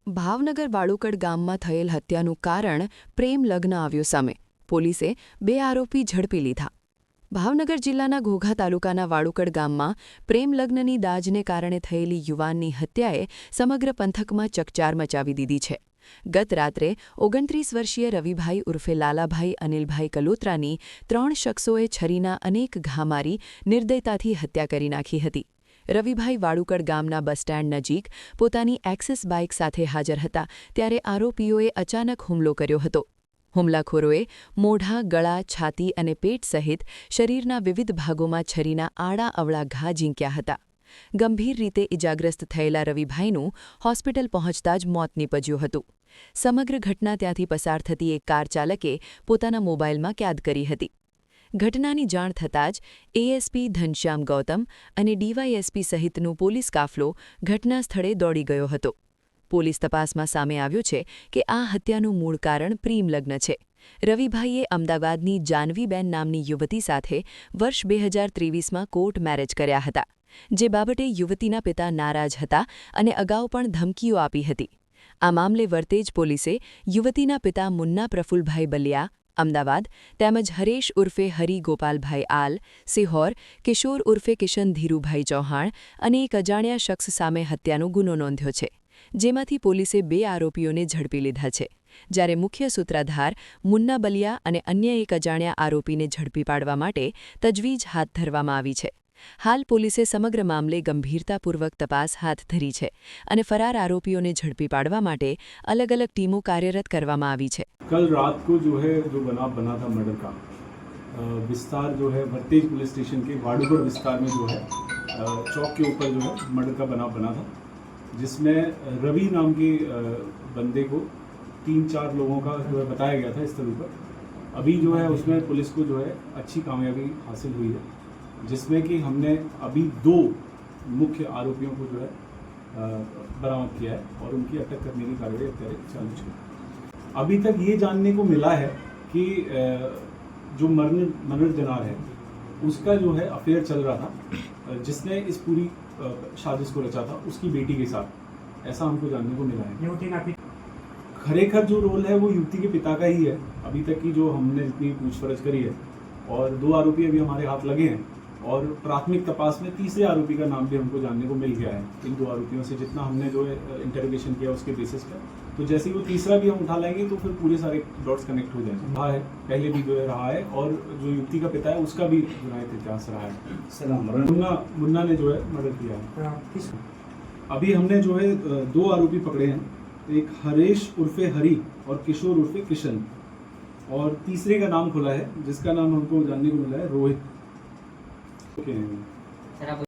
ભાવનગર વાળુકડ ગામમાં થયેલ હત્યાનું કારણ પ્રેમ લગ્ન આવ્યું સામે પોલીસે 2 આરોપી ઝડપી લીધા। ભાવનગર જિલ્લાના ઘોઘા તાલુકાના વાળુકડ ગામમાં પ્રેમ લગ્નની દાજને કારણે થયેલી યુવાનની હત્યાએ સમગ્ર પંથકમાં ચકચાર મચાવી દીધી છે। ગત રાત્રે 29 વર્ષીય રવિભાઈ ઉર્ફે લાલાભાઈ અનિલભાઈ કલોત્રાની 3 શખ્સોએ છરીના અનેક ઘા મારી નિર્દયતાથી હત્યા કરી નાખી હતી। રવિભાઈ વાળુકડ ગામના બસ સ્ટેન્ડ નજીક પોતાની એક્સેસ બાઇક સાથે હાજર હતા ત્યારે આરોપીઓએ અચાનક હુમલો કર્યો હતો। હુમલાખોરોએ મોઢા, ગળા, છાતી અને પેટ સહિત શરીરના વિવિધ ભાગોમાં છરીના આડા અવળા ઘા ઝીંક્યા હતા। ગંભીર રીતે ઇજાગ્રસ્ત થયેલા રવિભાઈનું હોસ્પિટલ પહોંચતા જ મોત નીપજ્યું હતું। સમગ્ર ઘટના ત્યાંથી પસાર થતી એક કાર ચાલકે પોતાના મોબાઈલમાં કેદ કરી હતી। ઘટનાની જાણ થતાં જ એએસપી ઘનશ્યામ ગૌતમ અને ડીવાયએસપી સહિતનું પોલીસ કાફલો ઘટના સ્થળે દોડી ગયો હતો। પોલીસ તપાસમાં સામે આવ્યું છે કે આ હત્યાનું મૂળ કારણ પ્રેમ લગ્ન છે। રવિભાઈએ અમદાવાદની જાનવીબેન નામની યુવતી સાથે વર્ષ 2023માં કોર્ટ મેરેજ કર્યા હતા, જે બાબતે યુવતીના પિતા નારાજ હતા અને અગાઉ પણ ધમકીઓ આપી હતી। આ મામલે વરતેજ પોલીસે યુવતીના પિતા મુન્ના પ્રફુલભાઈ બલિયા અમદાવાદ તેમજ હરેશ ઉર્ફે હરી ગોપાલભાઈ આલ સિહોર, કિશોર ઉર્ફે કિશન ધીરુભાઈ ચૌહાણ અને એક અજાણ્યા શખ્સ સામે હત્યાનો ગુનો નોંધ્યો છે, જેમાંથી પોલીસે 2 આરોપીઓને ઝડપી લીધા છે, જ્યારે મુખ્ય સૂત્રધાર મુન્ના બલિયા અને અન્ય એક અજાણ્યા આરોપીને ઝડપી પાડવા માટે તજવીજ હાથ ધરવામાં આવી છે। હાલ પોલીસે સમગ્ર મામલે ગંભીરતાપૂર્વક તપાસ હાથ ધરી છે અને ફરાર आरोपियों ने झड़पी पाड़वा माटे अलग-अलग टीमों कार्यरत करवामा आवी छे। कल रात को जो है जो बना था मर्डर का विस्तार जो है वरतेज पुलिस स्टेशन के वाड़ुगढ़ विस्तार में जो है चौक के ऊपर जो है मर्डर का बना था, जिसमें रवि नाम के बंदे को 3-4 लोगों का जो है बताया गया था स्थल पर। अभी जो है उसमें पुलिस को जो है अच्छी कामयाबी हासिल हुई है, जिसमें कि हमने अभी 2 मुख्य आरोपियों को जो है बरामद किया है और उनकी अटक करने की कार्रवाई અત્યારે चालू है। अभी तक ये जानने को मिला है कि जो मनोज जनार है उसका जो है अफेयर चल रहा था, जिसने इस पूरी साजिश को रचा था उसकी बेटी के साथ, ऐसा हमको जानने को मिला है। खरेखर जो रोल है वो युवती के पिता का ही है। अभी तक की जो हमने जितनी पूछपरछ करी है और 2 आरोपी अभी हमारे हाथ लगे हैं और प्राथमिक तपास में तीसरे आरोपी का नाम भी हमको जानने को मिल गया है। इन 2 आरोपियों से जितना हमने जो है इंटरोगेशन किया उसके बेसिस पर, तो जैसे ही वो तीसरा भी हम उठा लेंगे तो फिर पूरे सारे डॉट्स कनेक्ट हो जाएंगे। रहा है पहले भी जो है रहा है और जो युवती का पिता है उसका भी जुनायत इतिहास रहा है। मुन्ना ने जो है मर्डर किया है। अभी हमने जो है 2 आरोपी पकड़े हैं, एक हरेश उर्फे हरी और किशोर उर्फे किशन, और तीसरे का नाम खुला है जिसका नाम हमको जानने को मिला है रोहित।